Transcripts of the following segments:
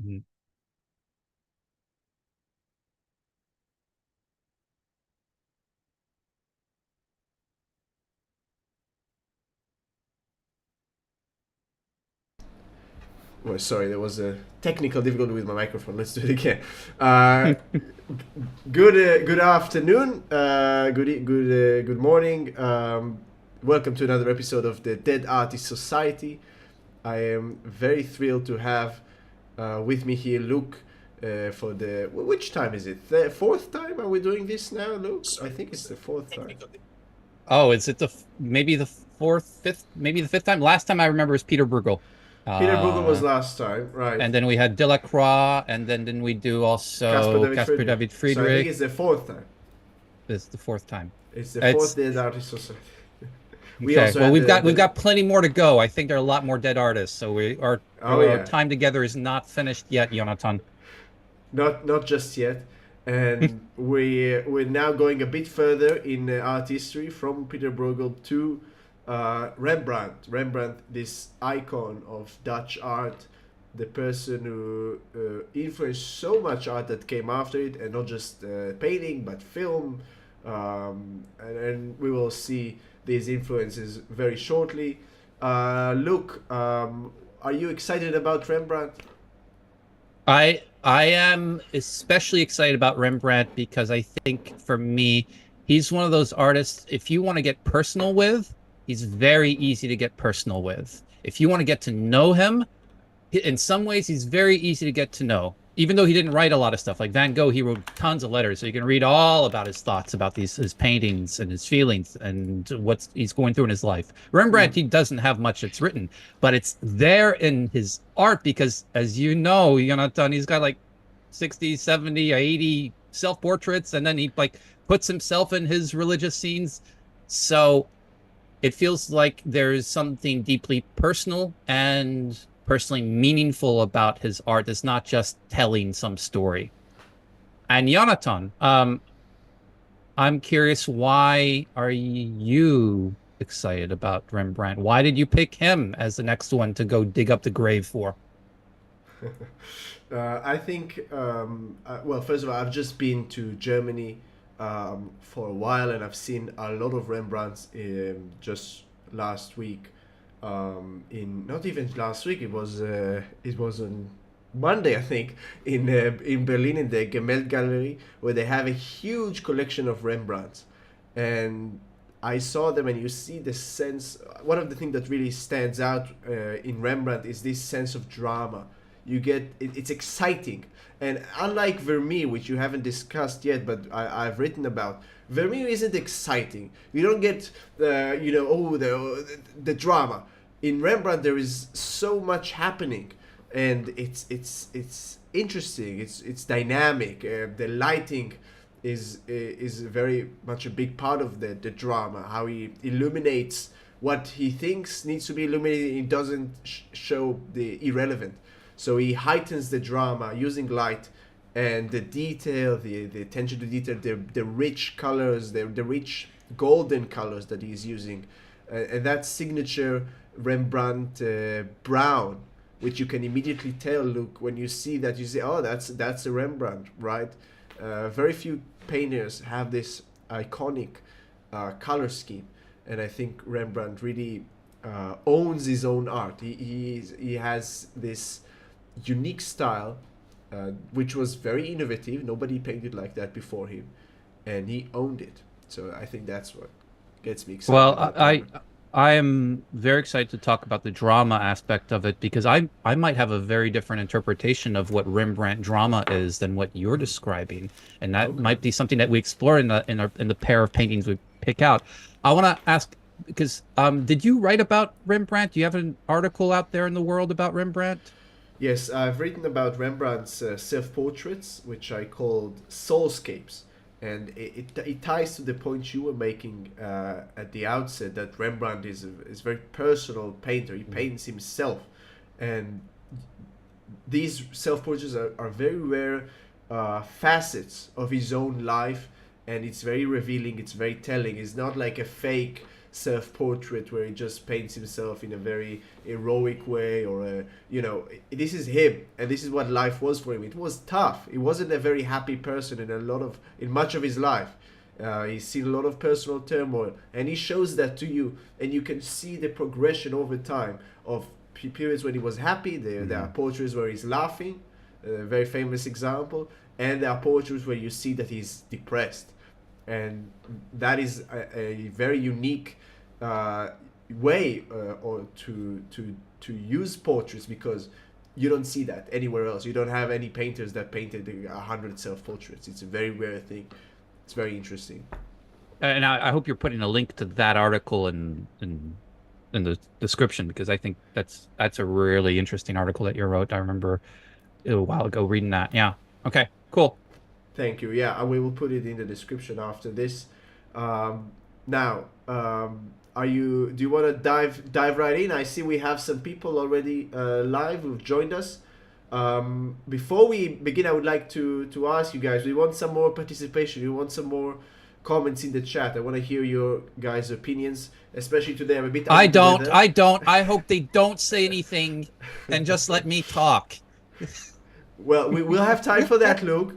Mhm. Well, sorry, there was a technical difficulty with my microphone. Let's do it again. Uh, good afternoon. Good morning. Welcome to another episode of the Dead Artist Society. I am very thrilled to have with me here Luke for the which time is it? The fourth time are we doing this now, Luke? I think it's the fourth time. Oh, is it maybe the fourth, fifth, maybe the fifth time? Last time I remember was Peter Bruegel. Peter Bruegel was Uh, last time, right? and then we had Delacroix, and then didn't we do Casper also David Caspar Friedrich. David So I think Friedrich? it's the fourth time. This is the fourth time. It's the fourth It's Dead Artist Society. We okay. also Well, had we've got plenty more to go. I think there are a lot more dead artists, so oh our yeah, time together is not finished yet, Yonatan. not just yet, and we're now going a bit further in art history from Peter Bruegel to Rembrandt. Rembrandt, this icon of Dutch art, the person who influenced so much art that came after it, and not just painting but film, and we will see these influences very shortly. Luke, are you excited about Rembrandt? I am especially excited about Rembrandt because I think for me, he's one of those artists, if you want to get personal with, he's very easy to get personal with. If you want to get to know him, in some ways, he's very easy to get to know. Even though he didn't write a lot of stuff, like Van Gogh, he wrote tons of letters, so you can read all about his thoughts about these his paintings and his feelings and what he's going through in his life. Rembrandt, he doesn't have much that's written, but it's there in his art because, as you know, Yonatan, he's got like 60, 70, 80 self-portraits, and then he like puts himself in his religious scenes. So it feels like there's something deeply personal and personally meaningful about his art. It's not just telling some story. And Yonatan, I'm curious, why are you excited about Rembrandt? Why did you pick him as the next one to go dig up the grave for? I think, well, first of all, I've just been to Germany for a while, and I've seen a lot of Rembrandts just last week. In not even last week, it was on Monday, I think, in Berlin in the Gemälde Gallery, where they have a huge collection of Rembrandts, and I saw them, and you see the sense. One of the things that really stands out in Rembrandt is this sense of drama. It's exciting, and unlike Vermeer, which you haven't discussed yet, but I've written about, Vermeer isn't exciting. You don't get the drama. In Rembrandt, there is so much happening, and it's interesting. It's dynamic. The lighting is very much a big part of the drama. How he illuminates what he thinks needs to be illuminated. He doesn't show the irrelevant. So he heightens the drama using light and the detail, the attention to detail, the rich colors, the rich golden colors that he's using, and that signature Rembrandt brown, which you can immediately tell. Look, when you see that, you say, "Oh, that's a Rembrandt, right?" Very few painters have this iconic color scheme, and I think Rembrandt really owns his own art. He has this unique style, which was very innovative. Nobody painted like that before him, and he owned it. So I think that's what gets me excited Well, about Rembrandt. I am very excited to talk about the drama aspect of it because I might have a very different interpretation of what Rembrandt drama is than what you're describing, and that Okay. might be something that we explore in the pair of paintings we pick out. I want to ask because did you write about Rembrandt? Do you have an article out there in the world about Rembrandt? Yes, I've written about Rembrandt's self-portraits, which I called soulscapes, and it ties to the point you were making at the outset that Rembrandt is a very personal painter. He paints himself, and these self-portraits are very rare facets of his own life, and it's very revealing. It's very telling. It's not like a fake. self-portrait where he just paints himself in a very heroic way, or this is him, and this is what life was for him. It was tough. He wasn't a very happy person in much of his life. He's seen a lot of personal turmoil, and he shows that to you, and you can see the progression over time of periods when he was happy. There are portraits where he's laughing, a very famous example, and there are portraits where you see that he's depressed, and that is a very unique way or to use portraits, because you don't see that anywhere else. You don't have any painters that painted 100 self-portraits. It's a very rare thing. It's very interesting. And I hope you're putting a link to that article in the description, because I think that's a really interesting article that you wrote. I remember a while ago reading that. Yeah. Okay. Cool. Thank you. Yeah, we will put it in the description after this. Now, do you want to dive right in? I see we have some people already live who've joined us. Before we begin, I would like to ask you guys, we want some more participation. We want some more comments in the chat. I want to hear your guys' opinions, especially today. I'm a bit I don't. I hope they don't say anything and just let me talk. Well, we will have time for that, Luke.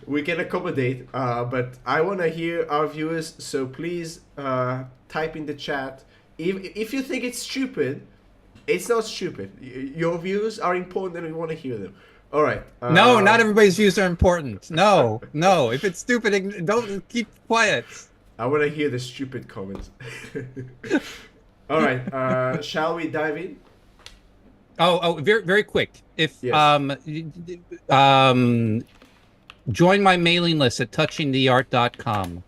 We can accommodate, but I want to hear our viewers, so please type in the chat. If you think it's stupid, it's not stupid. Your views are important and we want to hear them. All right. No, not everybody's views are important. No. If it's stupid, don't keep quiet. I want to hear the stupid comments. All right. Shall we dive in? Oh, very, very quick. If Yes. Join my mailing list at touchingtheart.com.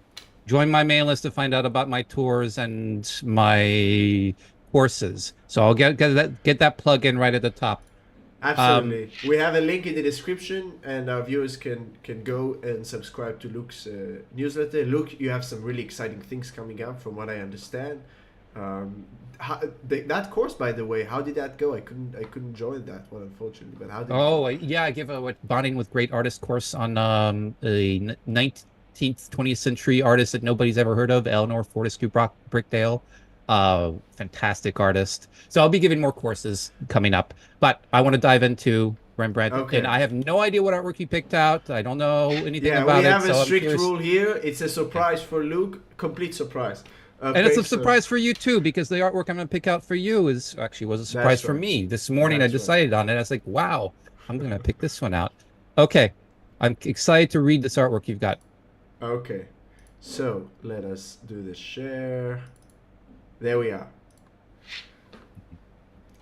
Join my mailing list to find out about my tours and my courses. So I'll get that plug in right at the top. Absolutely. We have a link in the description, and our viewers can go and subscribe to Luke's newsletter. Luke, you have some really exciting things coming up, from what I understand. That course, by the way, how did that go? I couldn't join that one, unfortunately. But how did? Oh, yeah, I give a bonding with great artists course on a 19th, 20th century artist that nobody's ever heard of, Eleanor Fortescue Brickdale. Fantastic artist. So I'll be giving more courses coming up, but I want to dive into Rembrandt. Okay. And I have no idea what artwork you picked out. I don't know anything about it. Yeah, we have so a strict rule here. It's a surprise for Luke, complete surprise. And it's a surprise for you too, because the artwork I'm going to pick out for you was a surprise for me. This morning I decided on it. I was like, wow, I'm going to pick this one out. Okay. I'm excited to read this artwork you've got. Okay. So let us do the share. There we are.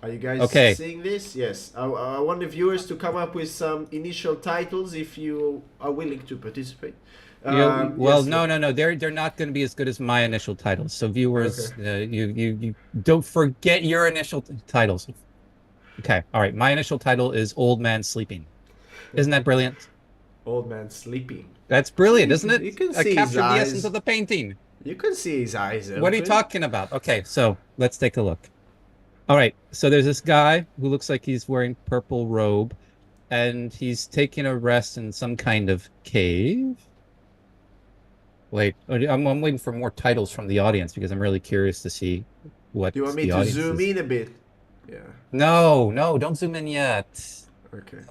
Are you guys seeing this? Yes. I want the viewers to come up with some initial titles if you are willing to participate. Well, yes, no. They're not going to be as good as my initial titles. So viewers, you don't forget your initial titles. Okay. All right. My initial title is Old Man Sleeping. Isn't that brilliant? Old Man Sleeping. That's brilliant, isn't it? You can I see captured his the eyes. essence of the painting. You can see his eyes open. What are you talking about? Okay, so let's take a look. All right, so there's this guy who looks like he's wearing purple robe, and he's taking a rest in some kind of cave. Wait, I'm waiting for more titles from the audience, because I'm really curious to see what Do you want me the to audience zoom is. in a bit? Yeah. No, don't zoom in yet. Okay.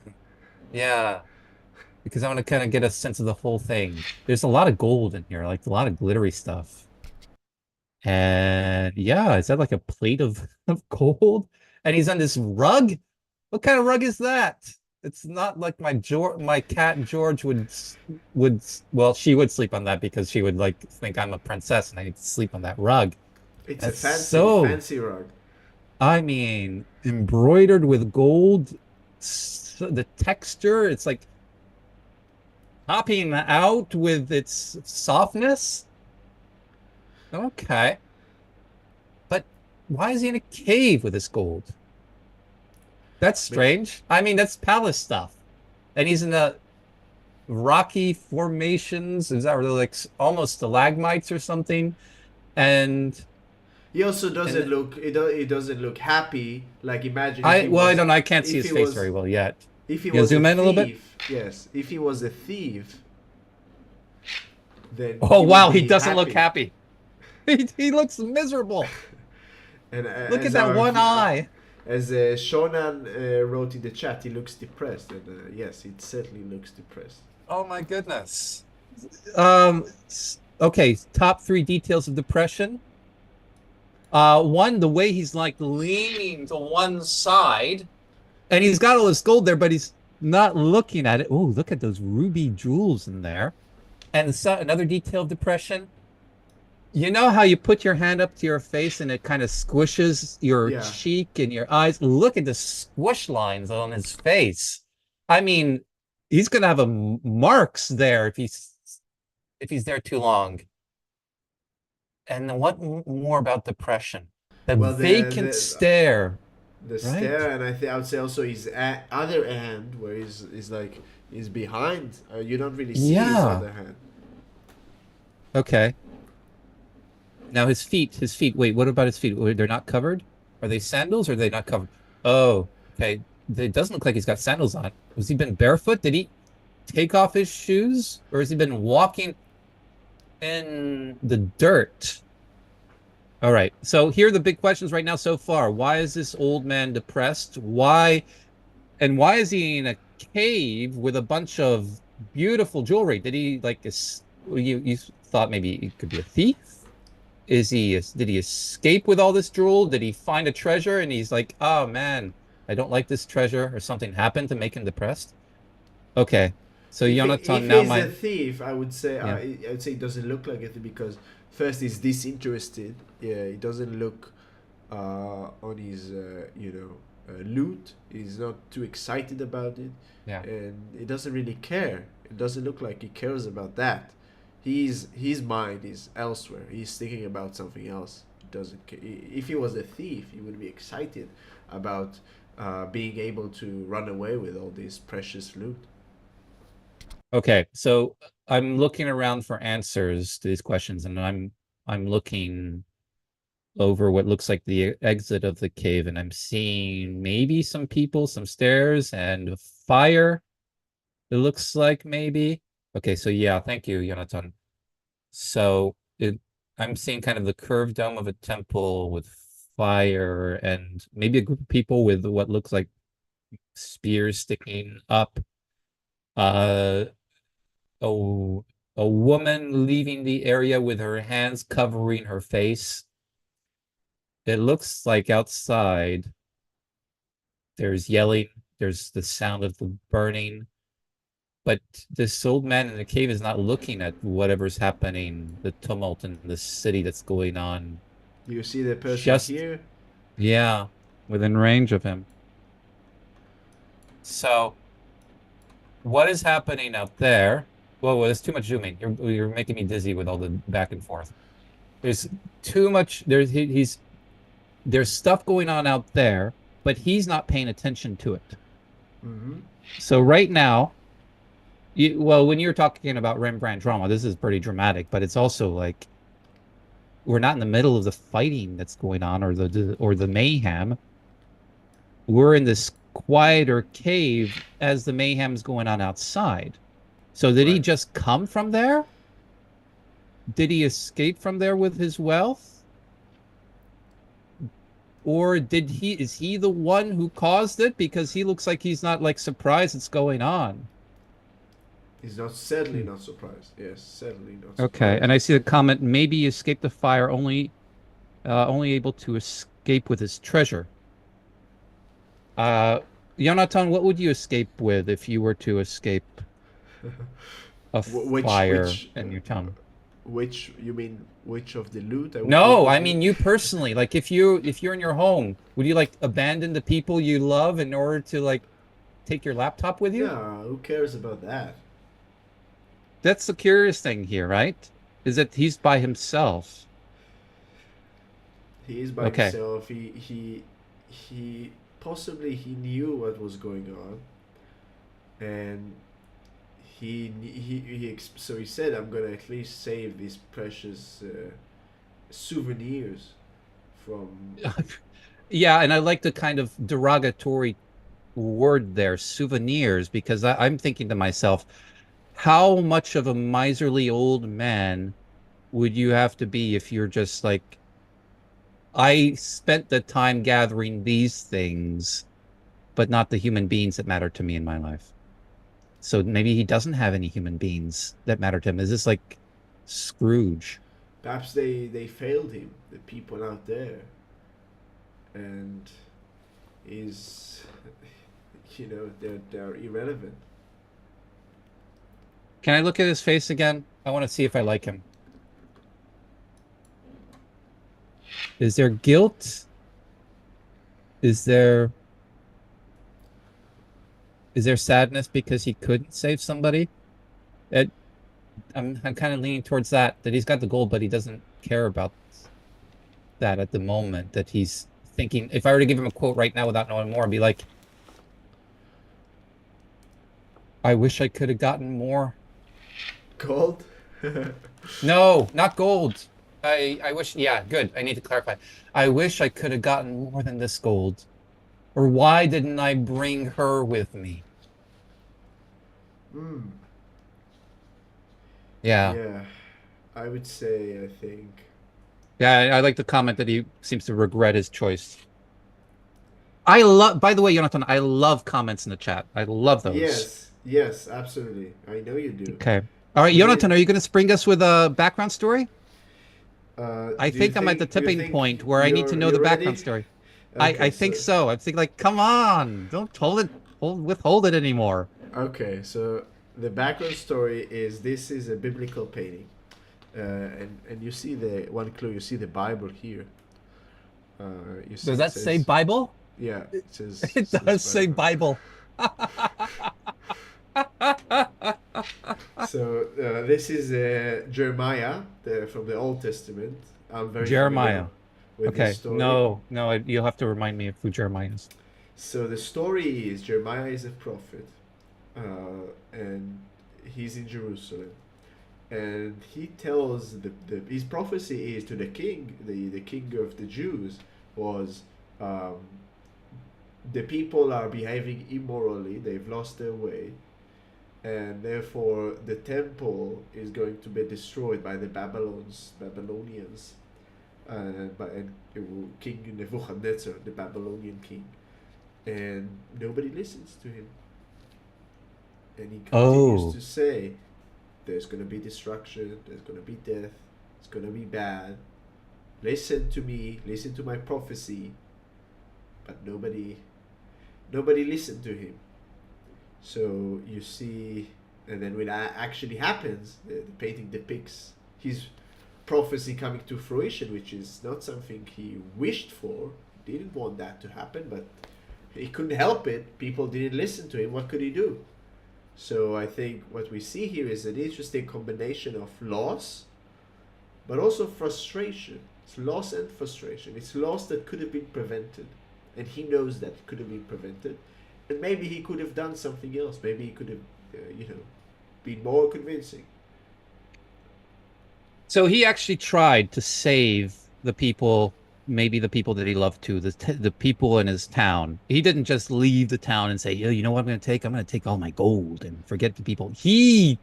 Yeah, because I want to kind of get a sense of the whole thing. There's a lot of gold in here, like a lot of glittery stuff. And yeah, is that like a plate of gold? And he's on this rug? What kind of rug is that? It's not like my cat George would well, she would sleep on that, because she would like think I'm a princess and I need to sleep on that rug. It's That's a fancy rug. I mean, embroidered with gold. The texture, it's like popping out with its softness. Okay. But why is he in a cave with this gold? That's strange. I mean, that's palace stuff. And he's in the rocky formations. Is that really like almost stalagmites or something? And he also doesn't look. It doesn't look happy. Like imagine. I can't see his face very well yet. If he was zoom in a little bit. Yes. If he was a thief, then. Oh wow, he doesn't look happy. He looks miserable. And Look at that one eye. as Shonan wrote in the chat, he looks depressed, and yes, it certainly looks depressed. Oh my goodness. Okay, top three details of depression. One, the way he's like leaning to one side, and he's got all this gold there, but he's not looking at it. Oh, look at those ruby jewels in there. And so, another detail of depression. You know how you put your hand up to your face and it kind of squishes your Yeah, cheek and your eyes? Look at the squish lines on his face. I mean, he's gonna have a marks there if he's there too long. And what more about depression? The well, vacant stare, the right? stare, and I would say also his other hand, where he's like he's behind. You don't really see his Yeah. other hand. Okay. Now his feet. Wait, what about his feet? They're not covered? Are they sandals or are they not covered? Oh, okay. It doesn't look like he's got sandals on. Has he been barefoot? Did he take off his shoes or has he been walking in the dirt? All right. So here are the big questions right now so far. Why is this old man depressed? Why is he in a cave with a bunch of beautiful jewelry? Did he like you thought maybe it could be a thief? Did he escape with all this jewel? Did he find a treasure and he's like, oh man, I don't like this treasure, or something happened to make him depressed? Okay. So If Yonatan, now he's a my thief, yeah. I would say it doesn't look like it because first he's disinterested. Yeah, he doesn't look on his loot. He's not too excited about it, Yeah. and he doesn't really care. It doesn't look like he cares about that. His mind is elsewhere. He's thinking about something else. He doesn't care. If he was a thief, he would be excited about being able to run away with all this precious loot. Okay. So I'm looking around for answers to these questions and I'm looking over what looks like the exit of the cave and I'm seeing maybe some people, some stairs and fire. It looks like maybe. Okay, so yeah, thank you, Yonatan. So I'm seeing kind of the curved dome of a temple with fire and maybe a group of people with what looks like spears sticking up. Uh, a, a woman leaving the area with her hands covering her face. It looks like outside there's yelling, there's the sound of the burning, but this old man in the cave is not looking at whatever's happening, the tumult in the city that's going on. You see the person Just, here. yeah, within range of him. So, what is happening out there? Whoa, there's too much zooming. You're making me dizzy with all the back and forth. There's too much. There's stuff going on out there, but he's not paying attention to it. Mm-hmm. So right now, well, when you're talking about Rembrandt drama, this is pretty dramatic, but it's also like we're not in the middle of the fighting that's going on or the mayhem. We're in this quieter cave as the mayhem's going on outside. So did he Right. just come from there? Did he escape from there with his wealth? Or is he the one who caused it? Because he looks like he's not like surprised it's going on. He's not certainly Hmm. not surprised. Yes, certainly not Okay, surprised. and I see the comment, maybe he escaped the fire only able to escape with his treasure. Uh, Yonatan, what would you escape with if you were to escape a Wh- which fire which in your town? which you mean which of the loot I would take No, with I me? mean you personally. Like if you're in your home, would you like abandon the people you love in order to like take your laptop with you? No, who cares about that? That's the curious thing here, right? Is that he's by himself. He is by Okay. himself. He possibly he knew what was going on, and so he said, "I'm gonna at least save these precious souvenirs from." Yeah, and I like the kind of derogatory word there, souvenirs, because I'm thinking to myself, how much of a miserly old man would you have to be if you're just like, I spent the time gathering these things, but not the human beings that matter to me in my life? So maybe he doesn't have any human beings that matter to him. Is this like Scrooge? Perhaps they failed him, the people out there, and is, they're irrelevant. Can I look at his face again? I want to see if I like him. Is there guilt? Is there is there sadness because he couldn't save somebody? It, I'm kind of leaning towards that he's got the gold, but he doesn't care about that at the moment. That he's thinking, if I were to give him a quote right now without knowing more, I'd be like, I wish I could have gotten more. Gold. No, not gold. I wish, yeah, good. I need to clarify. I wish I could have gotten more than this gold. Or why didn't I bring her with me? Hmm. Yeah. Yeah, I would say, I think. Yeah, I like the comment that he seems to regret his choice. I love, by the way, Yonatan, I love comments in the chat. I love those. Yes, yes, absolutely. I know you do. Okay. All right, The, Yonatan, are you going to spring us with a background story? I do you think I'm at the think you tipping think point where I need to you're know the you're background ready? story. I Okay, think so so. I think like, come on, don't withhold it anymore. so the background story is this is a biblical painting, and you see the one clue. You see the Bible here. You see Does it that say says, Bible? yeah, it It says does say Bible. Bible. So this is Jeremiah from the Old Testament. I'm very familiar Jeremiah. with this Okay. story. No, you'll have to remind me of who Jeremiah is. So the story is Jeremiah is a prophet, and he's in Jerusalem, and he tells his prophecy is to the king, the king of the Jews was, um, the people are behaving immorally, they've lost their way, and therefore the temple is going to be destroyed by the Babylonians, and King Nebuchadnezzar, the Babylonian king, and nobody listens to him, and he continues Oh, to say, "There's going to be destruction. There's going to be death. It's going to be bad. Listen to me. Listen to my prophecy." But nobody listened to him. So you see, and then when that actually happens, the painting depicts his prophecy coming to fruition, which is not something he wished for. He didn't want that to happen, but he couldn't help it. People didn't listen to him. What could he do? So I think what we see here is an interesting combination of loss, but also frustration. It's loss and frustration. It's loss that could have been prevented, and he knows that it could have been prevented, and maybe he could have done something else. Maybe he could have, been more convincing. so he actually tried to save the people, maybe the people that he loved too, the people in his town. He didn't just leave the town and say, "Oh, you know what I'm going to take? I'm going to take all my gold and forget the people." He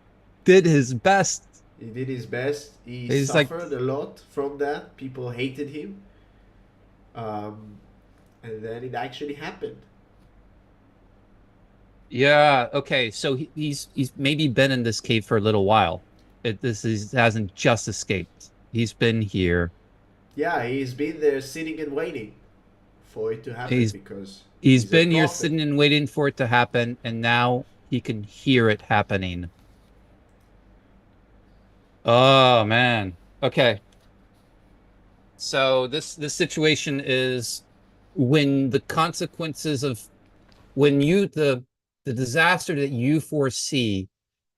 did his best. He did his best. He He's like, suffered a lot from that. People hated him, um, and then it actually happened. yeah, okay. So he's maybe been in this cave for a little while. This is hasn't just escaped. He's been here. Yeah, he's been there sitting and waiting for it to happen He's because he's he's a been here prophet. sitting and waiting for it to happen, and now he can hear it happening. Oh man. Okay. So this situation is when the consequences of when you the disaster that you foresee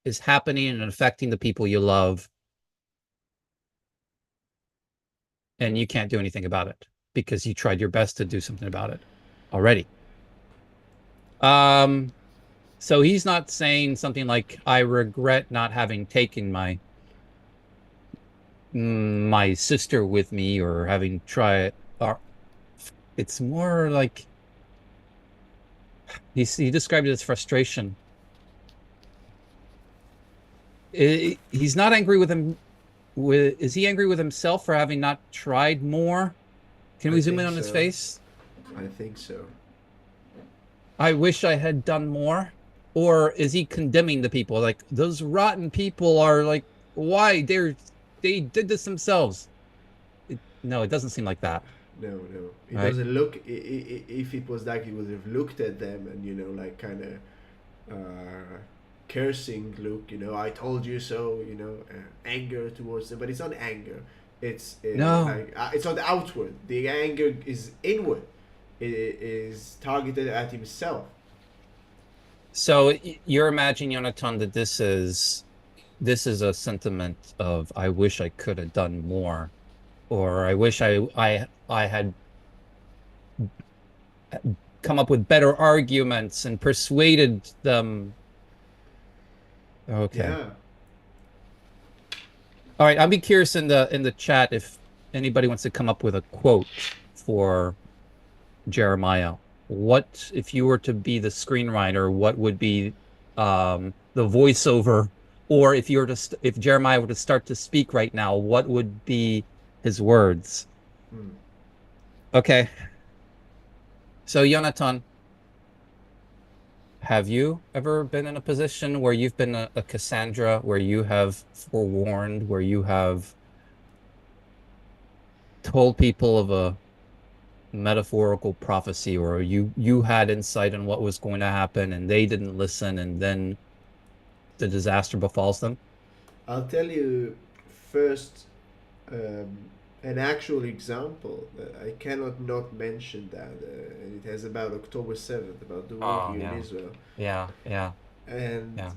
is happening and affecting the people you love, and you can't do anything about it because you tried your best to do something about it already. Um, so he's not saying something like, I regret not having taken my sister with me or having tried or it's more like he described it as frustration. He's not angry with him. is he angry with himself for having not tried more? Can I we zoom in think on his so. face? I think so. I wish I had done more. Or is he condemning the people? Like those rotten people are like, why? They did this themselves. No, it doesn't seem like that, No, no. It right? doesn't look. If it was like, he would have looked at them and, like, kind of cursing look. I told you so. Anger towards them, but it's not anger. It's No. like, it's not outward. The anger is inward. It is targeted at himself. So you're imagining, Yonatan, that this is a sentiment of I wish I could have done more, or I wish I had come up with better arguments and persuaded them. Okay. Yeah. All right, I'd be curious in the chat if anybody wants to come up with a quote for Jeremiah. What if you were to be the screenwriter, what would be the voiceover, or if you were if Jeremiah were to start to speak right now, what would be his words? Hmm. Okay. So Yonatan, have you ever been in a position where you've been a Cassandra, where you have forewarned, where you have told people of a metaphorical prophecy, or you had insight on what was going to happen and they didn't listen, and then the disaster befalls them? I'll tell you first, um, an actual example. I cannot not mention that. And it has about October 7th, about the war Oh here in yeah. Israel. Yeah, yeah, And yeah.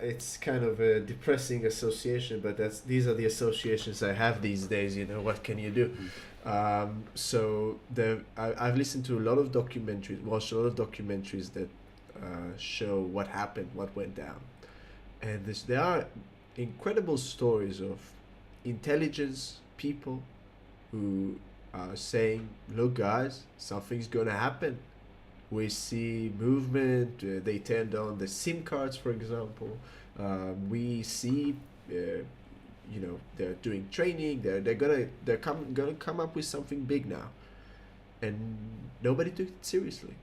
it's kind of a depressing association, but these are the associations I have these days. What can you do? So I've listened to a lot of documentaries, watched a lot of documentaries that show what happened, what went down, and there are incredible stories of intelligence people who are saying, "Look, guys, something's gonna happen. We see movement." They turned on the SIM cards, for example. We see, they're doing training. Gonna come up with something big now, and nobody took it seriously.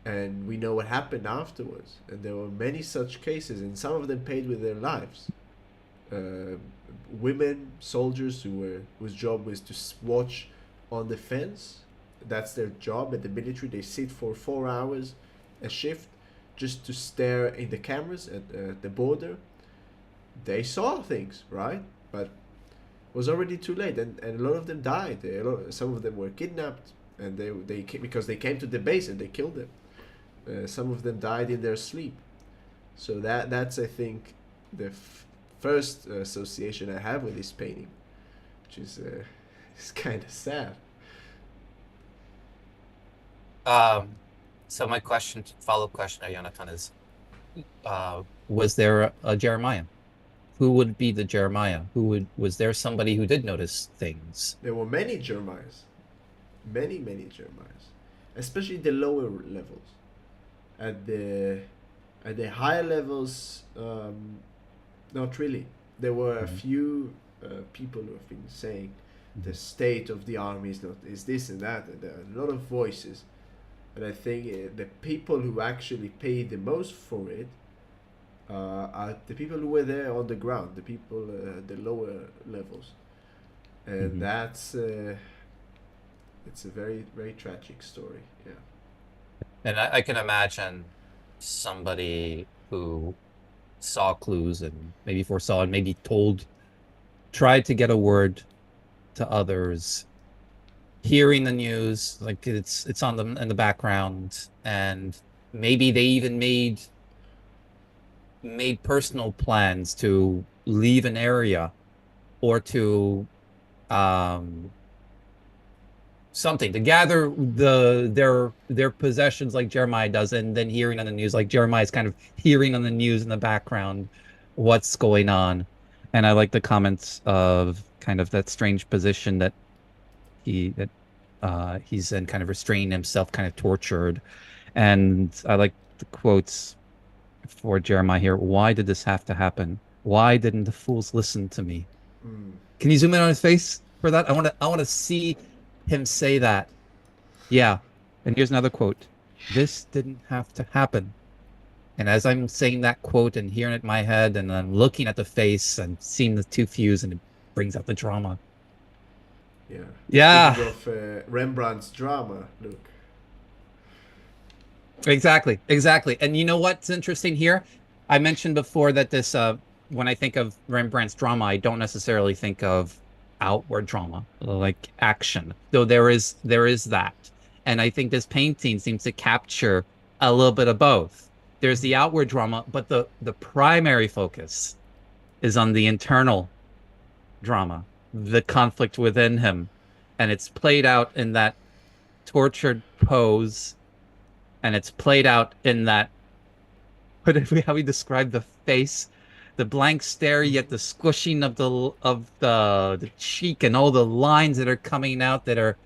And we know what happened afterwards. And there were many such cases, and some of them paid with their lives. Uh, Women soldiers whose job was to watch on the fence. That's their job at the military. They sit for 4 hours a shift just to stare in the cameras at the border. They saw things, right? But it was already too late, and a lot of them died. Some of them were kidnapped, and because they came to the base and they killed them. Some of them died in their sleep. So that's, I think, the first association I have with this painting, which is kind of sad. Um, so my follow-up question to Jonathan is, was there a Jeremiah? Who would be the Jeremiah? Was there somebody who did notice things? There were many Jeremiahs, many Jeremiahs, especially the lower levels. At the higher levels, not really. There were a Mhm. few people who have been saying the Mhm. state of the army is this and that, and there are a lot of voices. And I think the people who actually paid the most for it are the people who were there on the ground, the people the lower levels, and Mhm. that's it's a very very tragic story. Yeah. And I can imagine somebody who saw clues and maybe foresaw and maybe tried to get a word to others, hearing the news, like it's on them in the background, and maybe they even made personal plans to leave an area or to um something to gather their possessions like Jeremiah does, and then hearing on the news like Jeremiah's kind of hearing on the news in the background what's going on. And I like the comments of kind of that strange position that he's in, kind of restraining himself, kind of tortured. And I like the quotes for Jeremiah here. Why did this have to happen? Why didn't the fools listen to me? Mm. Can you zoom in on his face for that? I want to see him say that. Yeah. And here's another quote. This didn't have to happen. And as I'm saying that quote and hearing it in my head, and I'm looking at the face and seeing the two fuse, and it brings out the drama. Yeah. Yeah, Speaking of Rembrandt's drama, look. exactly. Exactly. And you know what's interesting here? I mentioned before that when I think of Rembrandt's drama, I don't necessarily think of outward drama, like action, though there is that. And I think this painting seems to capture a little bit of both. There's the outward drama, but the primary focus is on the internal drama, the conflict within him. And it's played out in that tortured pose, and it's played out in that how we describe the face, the blank stare, yet the squishing of the cheek and all the lines that are coming out that are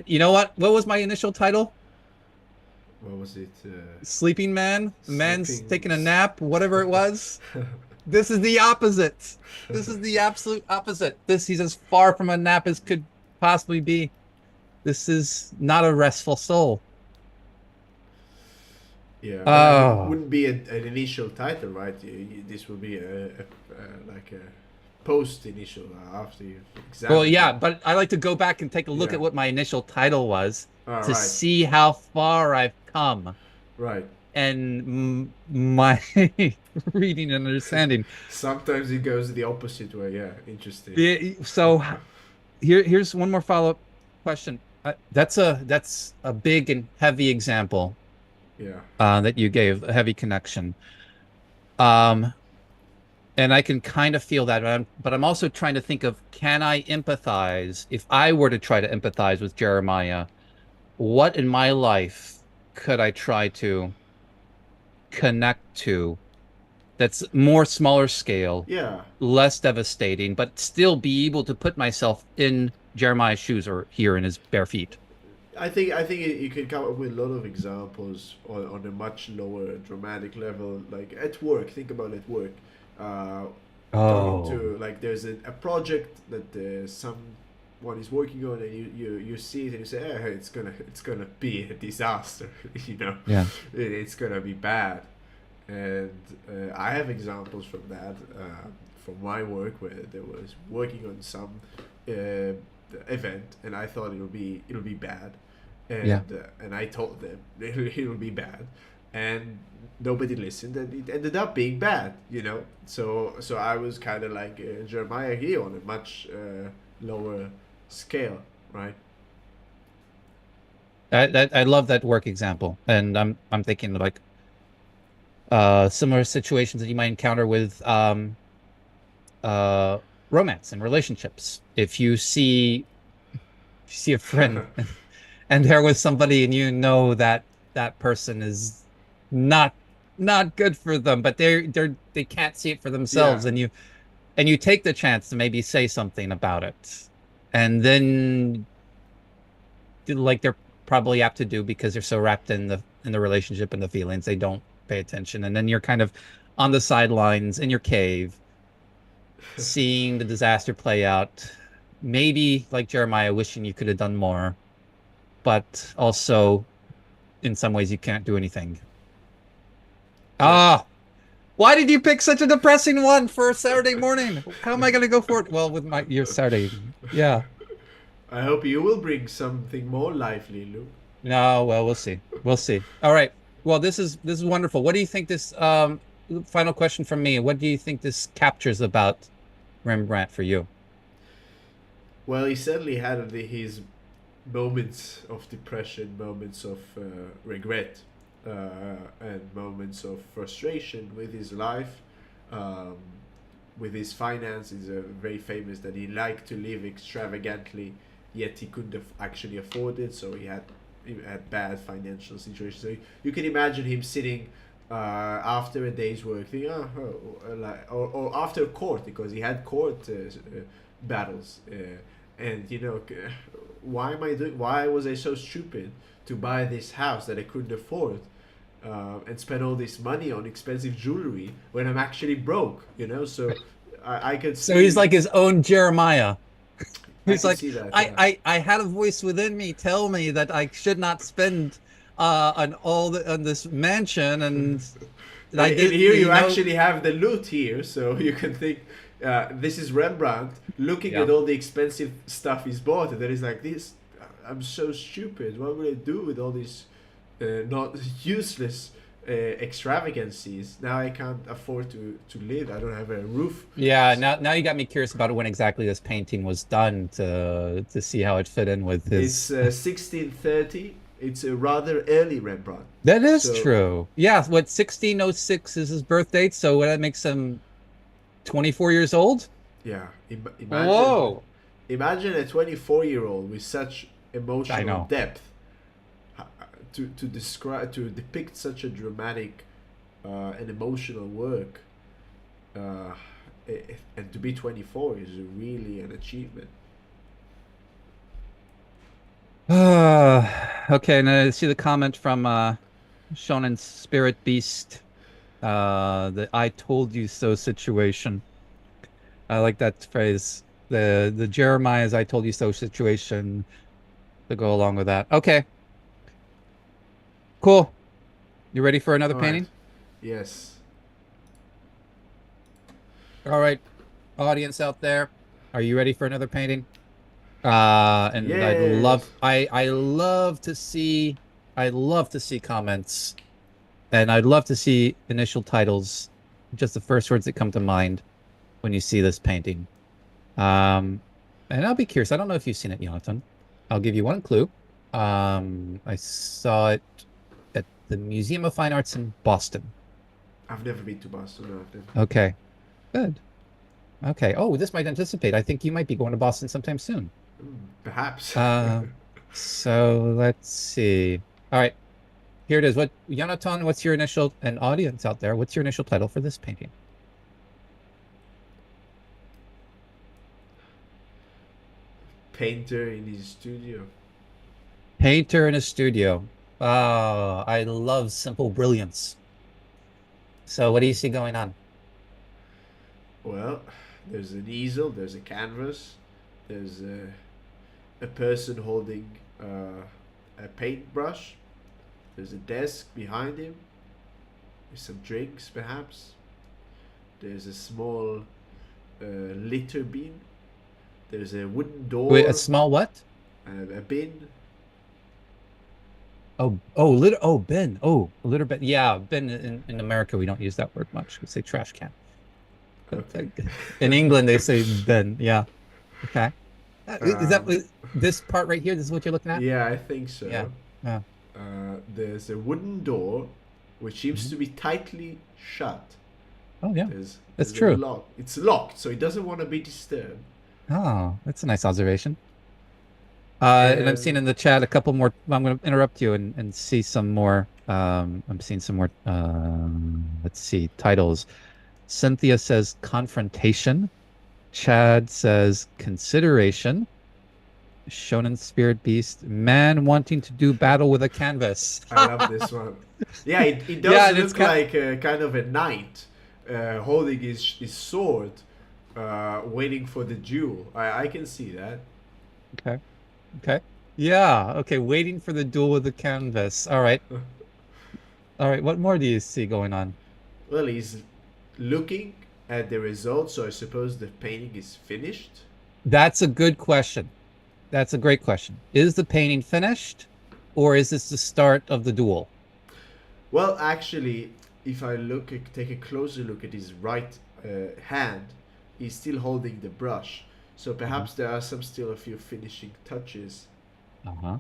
you know what? What was my initial title? What was it? Sleeping man? Man's Sleeping. taking a nap, whatever it was. This is the opposite. This is the absolute opposite. This he's as far from a nap as could possibly be. This is not a restful soul. Yeah, but that Oh. wouldn't be an initial title, right? This would be like a post initial after you Well, examine yeah, them. but I like to go back and take a look Yeah. at what my initial title was All to right. see how far I've come Right. and my reading and understanding. Sometimes it goes the opposite way. Yeah. Interesting. So here's one more follow-up question. That's a big and heavy example Yeah. that you gave, a heavy connection. Um, and I can kind of feel that, but I'm also trying to think of, can I empathize if I were to try to empathize with Jeremiah? What in my life could I try to connect to that's more smaller scale, Yeah. less devastating, but still be able to put myself in Jeremiah's shoes or here in his bare feet? I think you can come up with a lot of examples on a much lower dramatic level, like at work. Think about at work. Uh, Talking Oh, to like there's a project that someone is working on, and you see it and you say, hey, it's gonna be a disaster. You know, yeah. it's gonna be bad. And I have examples from that from my work where there was working on some event, and I thought it'll be bad, Yeah. and I told them it'll be bad, and nobody listened, and it ended up being bad. So I was kind of like Jeremiah here on a much lower scale, right? I love that work example. And I'm thinking like similar situations that you might encounter with uh romance and relationships. If you see a friend and there was somebody and you know that that person is not not good for them, but they can't see it for Yeah, themselves, and you take the chance to maybe say something about it. And then like they're probably apt to do because they're so wrapped in the relationship and the feelings, they don't pay attention. And then you're kind of on the sidelines in your cave, seeing the disaster play out. Maybe like Jeremiah, wishing you could have done more, but also in some ways you can't do anything. yeah. Ah, why did you pick such a depressing one for a Saturday morning? How am I going to go for it? Well, with my your Saturday, yeah. I hope you will bring something more lively, Luke. No, well, we'll see. We'll see. All right. Well, this is wonderful. What do you think this final question from me? What do you think this captures about Rembrandt for you? Well, he certainly had his moments of depression, moments of regret, and moments of frustration with his life, um, with his finances. Very famous that he liked to live extravagantly, yet he couldn't actually afford it, so he had bad financial situations. So you can imagine him sitting after a day's work, thinking, like, or after court, because he had court battles. And why am I doing? Why was I so stupid to buy this house that I couldn't afford? and spend all this money on expensive jewelry when I'm actually broke, you know? So I could So he's see, like his own Jeremiah. I He's could like, see that, I, yeah. I, I had a voice within me tell me that I should not spend on this mansion, and I And did, here you actually have the loot here, so you can think this is Rembrandt looking yeah. at all the expensive stuff he's bought, and then he's like, "This, I'm so stupid. What would I do with all these not useless extravagancies? Now I can't afford to live. I don't have a roof." Yeah, now you got me curious about when exactly this painting was done to see how it fit in with It's his. 1630. It's a rather early Rembrandt. That is So true. Yeah, what 1606 is his birth date, so that makes him 24 years old. yeah, Whoa. imagine a 24-year-old with such I emotional know. depth to describe to depict such a dramatic and emotional work, uh, and to be 24 is really an achievement. Okay, and I see the comment from Shonen Spirit Beast, the I told you so situation. I like that phrase. The Jeremiah's I told you so situation to go along with that. Okay, cool. You ready for another All right. painting? Yes. All right, audience out there, are you ready for another painting? And Yes. I love to see comments, and I'd love to see initial titles, just the first words that come to mind when you see this painting. Um, and I'll be curious. I don't know if you've seen it, Yonatan. I'll give you one clue. I saw it at the Museum of Fine Arts in Boston. I've never been to Boston. No, I've never. Okay, good. Okay. Oh, this might anticipate. I think you might be going to Boston sometime soon. Perhaps. Uh, so let's see. All right, here it is. What, Yonatan, what's your initial, and audience out there, what's your initial title for this painting? Painter in his studio. Painter in a studio. Oh, I love simple brilliance. So what do you see going on? Well, there's an easel. There's a canvas. There's a person holding a paintbrush. There's a desk behind him. There's some drinks, perhaps. There's a small litter bin. There's a wooden Wait, a door, small what? a bin. Bin. Oh, a litter bin. Yeah, bin in America we don't use that word much. We say trash can. But Okay. in England they say bin. Yeah. Okay. Is that Um, this part right here? This is what you're looking at? yeah, I think Yeah. so. Yeah. There's a wooden door which seems Mhm. to be tightly shut. Oh, yeah. That's There's a true. lock. It's locked, so it doesn't want to be disturbed. Oh, that's a nice observation. And I'm seeing And in the chat a couple more. I'm going to interrupt you and see some more. I'm seeing some more. Let's see, titles. Cynthia says confrontation. Chad says consideration. Shonen Spirit Beast, man wanting to do battle with a canvas. I love this one. Yeah, it Yeah, does and it's look kind like a, kind of a knight holding his sword, waiting for the duel. I can see that. okay. Okay. Yeah. Okay. Waiting for the duel with the canvas. All right. All right. What more do you see going on? Well, he's looking at the result, so I suppose the painting is finished. That's a good question. That's a great question. Is the painting finished, or is this the start of the duel? Well, actually, if I take a closer look at his right hand, he's still holding the brush. So Uh-huh. perhaps there are some still a few finishing touches, Uh-huh.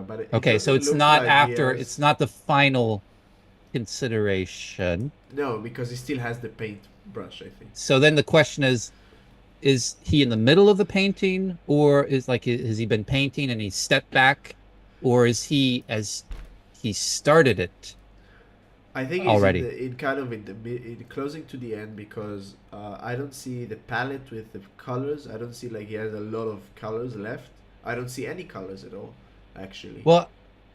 but it Okay, so doesn't it's look not like he after, has. it's not the final consideration. No, because he still has the paint brush, I think. So then the question is he in the middle of the painting, or is like, has he been painting and he stepped back, or is he as he started it I think he's already? in kind of in closing to the end because I don't see the palette with the colors. I don't see like he has a lot of colors left. I don't see any colors at all, actually. Well,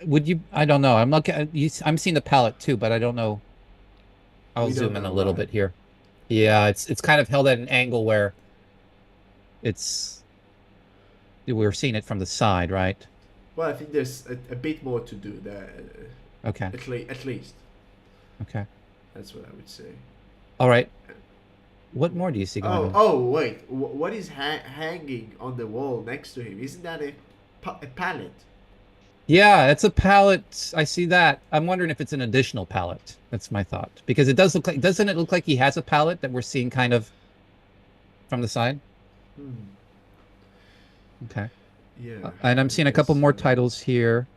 Would you? I don't know. I'm looking. I'm seeing the palette too, but I don't know. I'll We don't zoom in know, a little right? bit here. Yeah, it's kind of held at an angle where it's we're seeing it from the side, right? Well, I think there's a bit more to do there, Okay. at least. Okay. That's what I would say. All right. What more do you see going Oh, on? oh, wait. What is hanging on the wall next to him? Isn't that a palette? Yeah, it's a palette. I see that. I'm wondering if it's an additional palette. That's my thought. Because it does look like, doesn't it look like he has a palette that we're seeing kind of from the side? Hmm. Okay. Yeah, And I'm I seeing a couple guess. more titles here.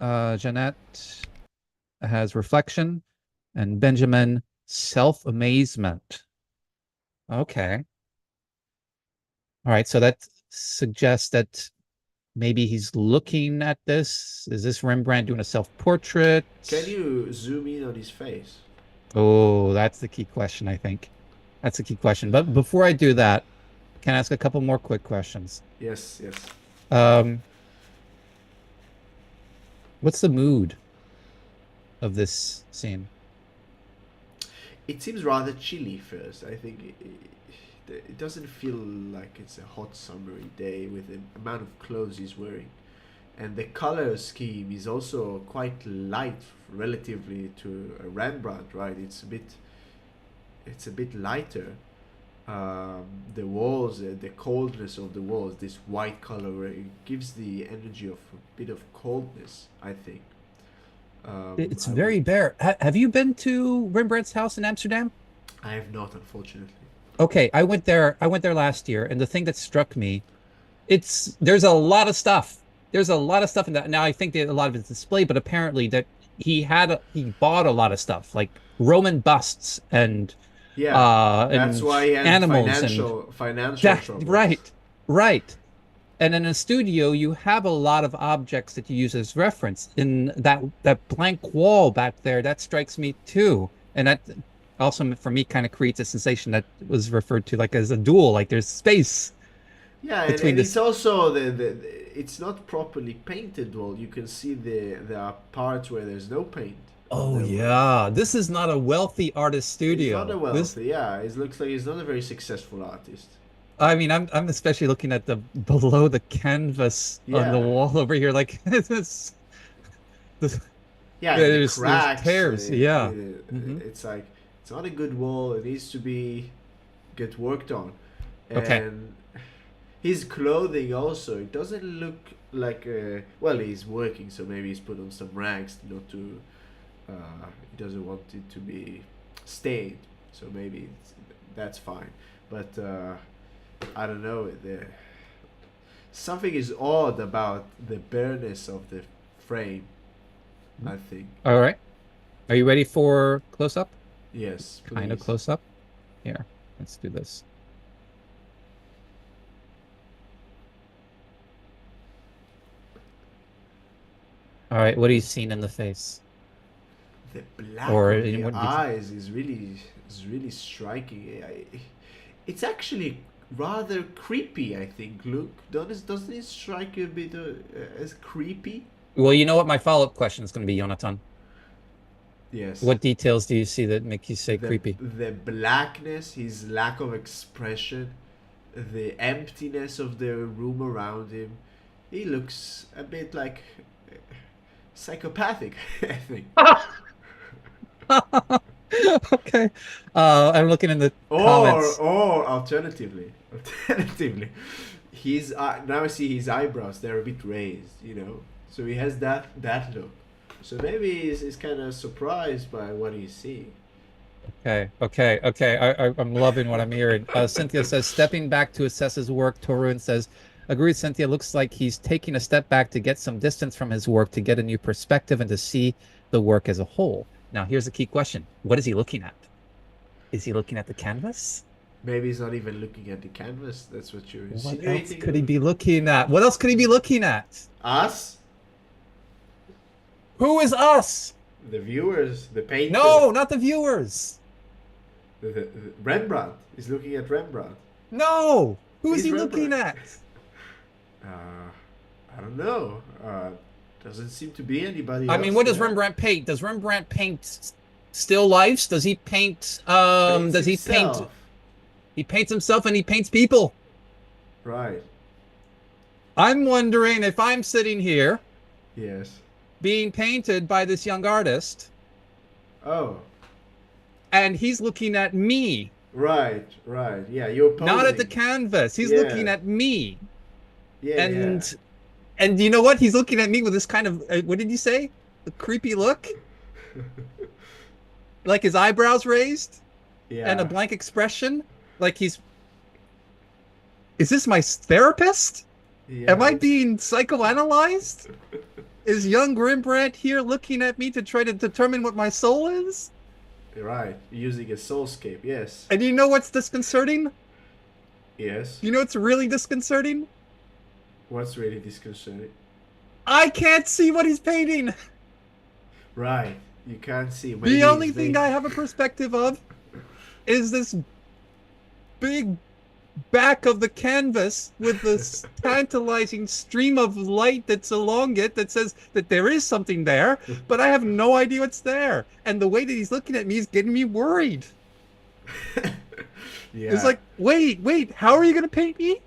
Jeanette has Reflection and Benjamin Self-Amazement. Okay. All right. So that suggests that maybe he's looking at this. Is this Rembrandt doing a self-portrait? Can you zoom in on his face? Oh, that's the key question, I think. That's a key question. But before I do that, can I ask a couple more quick questions? Yes, yes. Um, what's the mood of this scene? It seems rather chilly first. I think it doesn't feel like it's a hot summery day with the amount of clothes he's wearing. And the color scheme is also quite light relatively to a Rembrandt, right? It's a bit lighter. The walls, the coldness of the walls, this white color, it gives the energy of a bit of coldness, I think. It's I would. very bare. Have you been to Rembrandt's house in Amsterdam? I have not, unfortunately. Okay, I went there. I went there last year, and the thing that struck me, it's there's a lot of stuff. There's a lot of stuff in that. Now I think that a lot of it's displayed, but apparently that he bought a lot of stuff, like Roman busts Yeah, that's and why he had animals and financial that troubles. right, right. And in a studio, you have a lot of objects that you use as reference. In that blank wall back there, that strikes me too. And that also for me kind of creates a sensation that was referred to like as a duel, like there's space Yeah, between and it's this. also it's not properly painted wall. You can see there are parts where there's no paint on Oh the wall. yeah, this is not a wealthy artist He's not a studio. This, wealthy, yeah. It looks like he's not a very successful artist. I mean, I'm especially looking at the below the canvas on the Yeah, wall over here, like this, yeah, and the there's cracks. tears. Yeah. Hmm. It's like it's not a good wall. It needs to be get worked on, Okay. and his clothing also. It doesn't look like well, he's working, so maybe he's put on some rags not to. He doesn't want it to be stained, so maybe that's fine. But I don't know. Something is odd about the bareness of the frame. I think. All right. Are you ready for close up? Yes, Kind of please. close up. Here, let's do this. All right. What are you seeing in the face? The black Or of in the what detail? eyes is really striking. It's actually rather creepy. I think. Look, doesn't it strike you a bit as creepy? Well, you know what my follow-up question is going to be, Yonatan. Yes. What details do you see that make you say creepy? The blackness, his lack of expression, the emptiness of the room around him. He looks a bit like psychopathic. I think. Okay. I'm looking in the comments. Or alternatively, his now I see his eyebrows. They're a bit raised, you know. So he has that look. So maybe he's kind of surprised by what he's seeing. Okay. I'm loving what I'm hearing. Cynthia says, stepping back to assess his work. Torun says, agreed, Cynthia. Looks like he's taking a step back to get some distance from his work, to get a new perspective and to see the work as a whole. Now, here's the key question. What is he looking at? Is he looking at the canvas? Maybe he's not even looking at the canvas. That's what you're What else insinuating. could he be looking at? What else could he be looking at? Us, Who is us? the viewers, the painter, No, not the viewers. the Rembrandt. He's looking at Rembrandt. No. Who is He's he looking Rembrandt. at? Uh, I don't know. Doesn't seem to be anybody I mean, else what does there. Rembrandt paint? Does Rembrandt paint still lifes? Does he paint Paints does he paint himself. he paints himself and he paints people? Right. I'm wondering if I'm sitting here Yes. being painted by this young artist Oh. and he's looking at me, Right. Right. Yeah. You're not at the posing. canvas. He's looking Yeah. at me. Yeah. Yeah. And and you know what? He's looking at me with this kind of what did you say? A creepy look? Like his eyebrows raised and a Yeah. blank expression? Like he's is this my therapist? Am Yeah. I It's being psychoanalyzed? Is young Rembrandt here looking at me to try to determine what my soul is? right. Using a soulscape. Yes. And you know what's disconcerting? Yes. You know what's really disconcerting? What's really disconcerting? I can't see what he's painting. Right. You can't see. The Maybe only it's thing they. I have a perspective of is this big back of the canvas with this tantalizing stream of light that's along it that says that there is something there, but I have no idea what's there. And the way that he's looking at me is getting me worried. It's Yeah. like, wait, how are you going to paint me?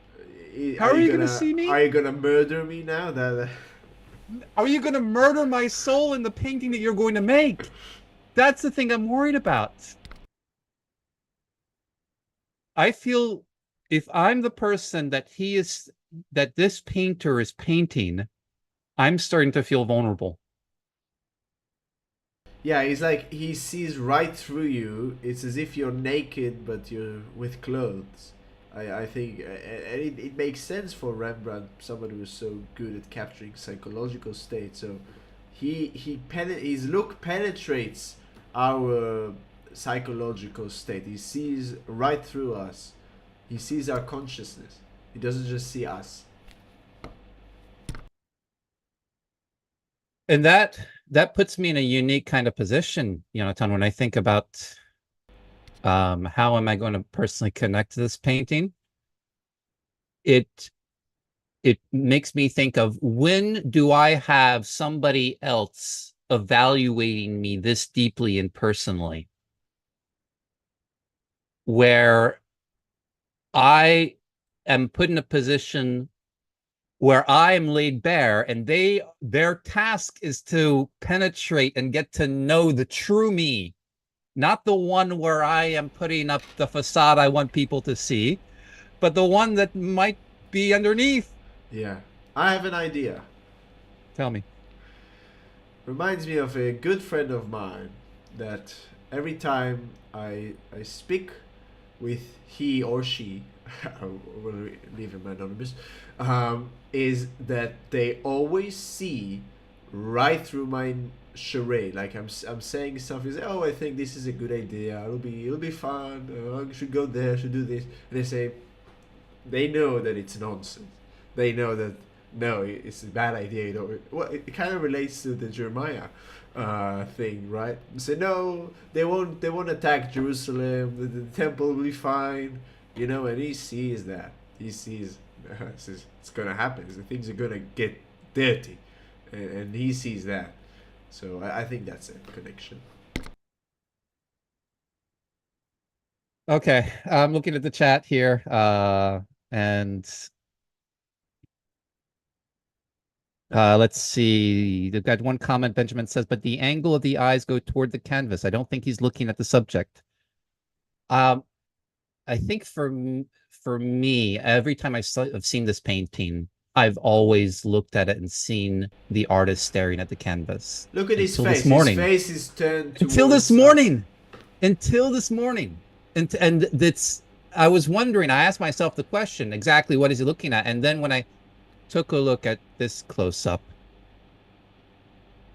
How Are are you you going to gonna see are me? you gonna murder me now? That Are you going to murder my soul in the painting that you're going to make? That's the thing I'm worried about. I feel if I'm the person that this painter is painting, I'm starting to feel vulnerable. yeah, it's like he sees right through you. It's as if you're naked, but you're with clothes. I think, and it makes sense for Rembrandt, someone who is so good at capturing psychological states. So his look penetrates our psychological state. He sees right through us. He sees our consciousness. He doesn't just see us. And that puts me in a unique kind of position, Yonatan, when I think about how am I going to personally connect to this painting? It it makes me think of when do I have somebody else evaluating me this deeply and personally, where I am put in a position where I am laid bare and their task is to penetrate and get to know the true me, not the one where I am putting up the facade I want people to see, but the one that might be underneath. Yeah. I have an idea. Tell me. Reminds me of a good friend of mine that every time I speak with he or she, I will leave him anonymous, is that they always see right through my charade. Like I'm saying something, say, oh, I think this is a good idea. It'll be fun. I should go there. Should do this. And they say, they know that it's nonsense. They know that no, it's a bad idea. You know, well, it kind of relates to the Jeremiah thing, right? Say no, they won't attack Jerusalem. The temple will be fine. You know, and he sees that. He sees it's gonna happen. Things are gonna get dirty, and he sees that. So I think that's a connection. Okay, I'm looking at the chat here, and let's see. They've got one comment. Benjamin says, "But the angle of the eyes go toward the canvas. I don't think he's looking at the subject." Um, I think for me, every time I've seen this painting, I've always looked at it and seen the artist staring at the canvas Look at his until this face. His morning. face is turned Until this towards us. morning. Until this morning. And that's I was wondering, I asked myself the question, exactly what is he looking at? And then when I took a look at this close up,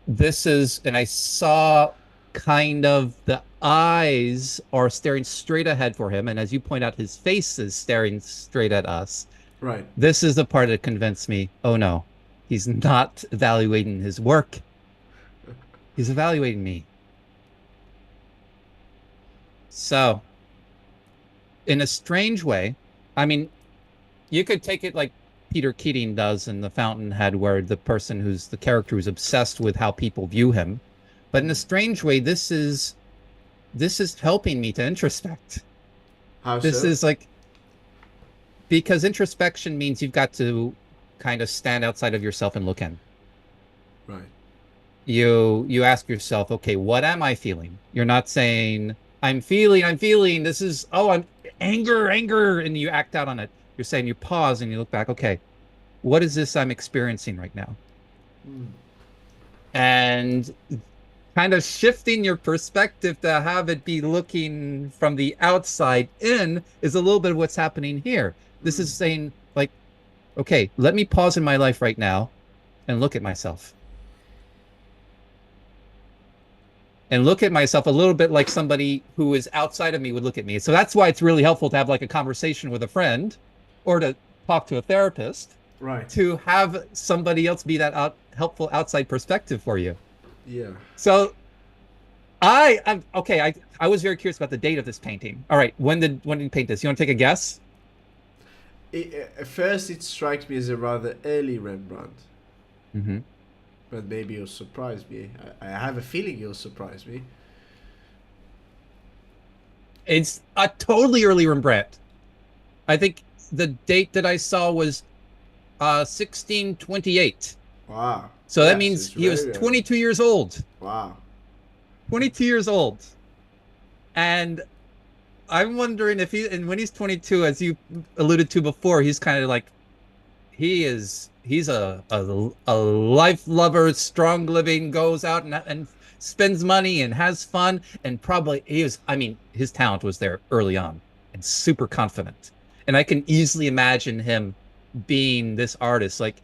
and I saw kind of the eyes are staring straight ahead for him. And as you point out, his face is staring straight at us. Right. This is the part that convinced me, oh no, he's not evaluating his work. He's evaluating me. So, in a strange way, I mean, you could take it like Peter Keating does in The Fountainhead, where the person who's the character who's obsessed with how people view him. But in a strange way, this is helping me to introspect. How This so? is like because introspection means you've got to kind of stand outside of yourself and look in. Right. You ask yourself, okay, what am I feeling? You're not saying I'm feeling this is I'm anger, and you act out on it. You're saying you pause and you look back, okay, what is this I'm experiencing right now? Mm. And kind of shifting your perspective to have it be looking from the outside in is a little bit of what's happening here. This Mm. is saying, like, okay, let me pause in my life right now and look at myself. And look at myself a little bit like somebody who is outside of me would look at me. So that's why it's really helpful to have like a conversation with a friend or to talk to a therapist Right. to have somebody else be that helpful outside perspective for you. Yeah. So I'm okay. I was very curious about the date of this painting. All right, when did you paint this? You want to take a guess? At first, it strikes me as a rather early Rembrandt, Mm-hmm. but maybe you'll surprise me. I have a feeling you'll surprise me. It's a totally early Rembrandt. I think the date that I saw was 1628. Wow. So that Yes, it's means he was very early. 22 years old. Wow. 22 years old. And I'm wondering if and when he's 22, as you alluded to before, he's kind of like he's a life lover, strong living, goes out and spends money and has fun, and probably I mean, his talent was there early on and super confident. And I can easily imagine him being this artist, like,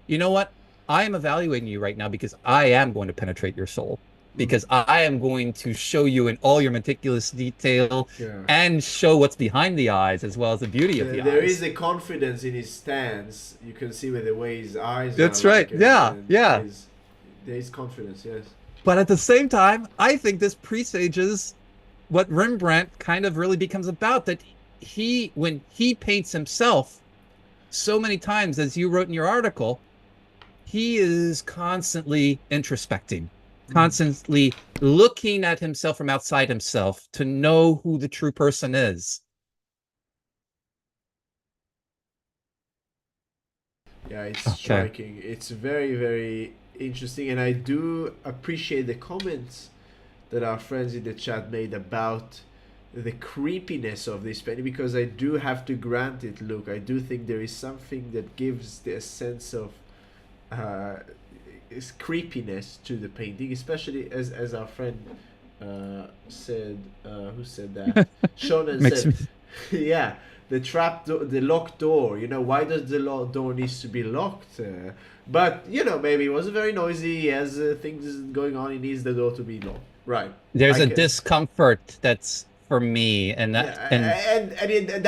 you know what? I am evaluating you right now because I am going to penetrate your soul, Mm. because I am going to show you in all your meticulous detail Yeah. and show what's behind the eyes as well as the beauty of the There is eyes. a confidence in his stance. You can see with the way his eyes are That's right. like, Yeah, and yeah. there is confidence. Yes. But at the same time, I think this presages what Rembrandt kind of really becomes about, that when he paints himself so many times, as you wrote in your article, he is constantly introspecting, Mm. constantly looking at himself from outside himself to know who the true person is. Yeah, it's Okay. striking. It's very, very interesting, and I do appreciate the comments that our friends in the chat made about the creepiness of this painting, because I do have to grant it. Look, I do think there is something that gives the sense of uh, creepiness to the painting, especially as our friend said. Who said that? Shonen Makes said, me yeah, the the locked door. You know, why does the door needs to be locked? But you know, maybe it was very noisy. He has things going on. He needs the door to be locked. Right. there's I a can. discomfort that's for me, and Yeah,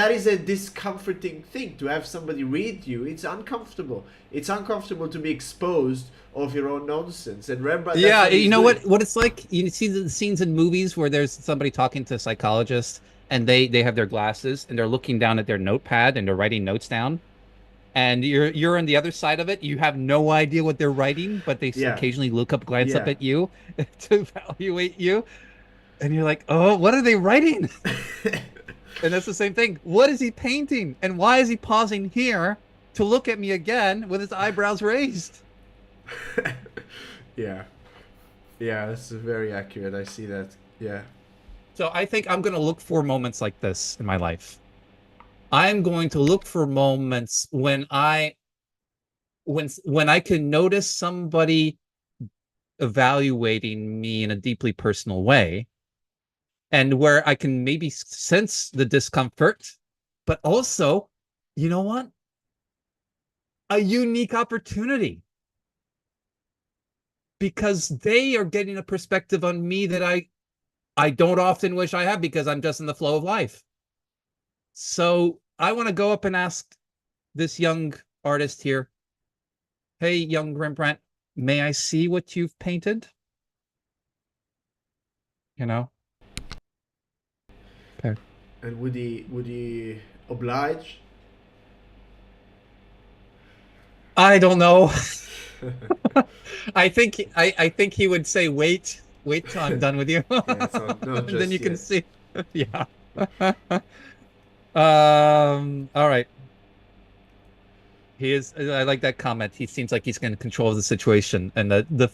that is a discomforting thing to have somebody read you. It's uncomfortable. It's uncomfortable to be exposed of your own nonsense. And Rembrandt, that's yeah, what you he's know doing. what it's like. You see the scenes in movies where there's somebody talking to a psychologist, and they have their glasses and they're looking down at their notepad and they're writing notes down, and you're on the other side of it. You have no idea what they're writing, but they Yeah, occasionally glance up yeah. at you to evaluate you, and you're like, oh, what are they writing? And that's the same thing. What is he painting, and why is he pausing here to look at me again with his eyebrows raised? Yeah, yeah. That's very accurate. I see that. Yeah. So I think I'm going to look for moments like this in my life. I'm going to look for moments when I can notice somebody evaluating me in a deeply personal way, and where I can maybe sense the discomfort, but also, you know what? A unique opportunity, because they are getting a perspective on me that I don't often wish I have, because I'm just in the flow of life. So I want to go up and ask this young artist here, hey, young Rembrandt, may I see what you've painted? You know? Okay. And would he oblige? I don't know. I think he would say, wait till I'm done with you. Yeah, it's not And then just you can yet. see. Yeah. All right. He is, I like that comment. He seems like he's going to control the situation. And the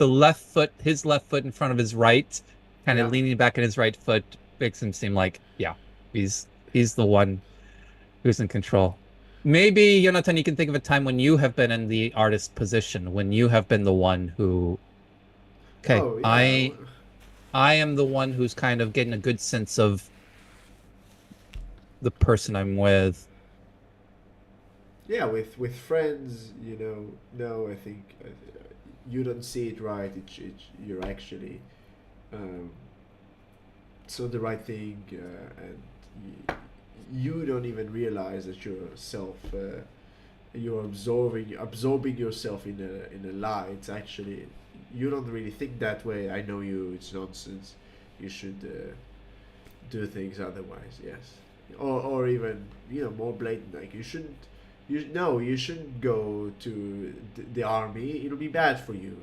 left foot, his left foot in front of his right, kind of Yeah. leaning back in his right foot, makes him seem like, yeah, he's the one who's in control. Maybe, Jonathan, you can think of a time when you have been in the artist position, when you have been the one who, okay, Oh yeah. I am the one who's kind of getting a good sense of the person I'm with. Yeah, with friends, no, I think you don't see it right. You're actually um, so the right thing, and you don't even realize that you're absorbing yourself in a lie. It's actually you don't really think that way. I know you. It's nonsense. You should do things otherwise. Yes, or even more blatant. Like you shouldn't. You no, you shouldn't go to the army. It'll be bad for you.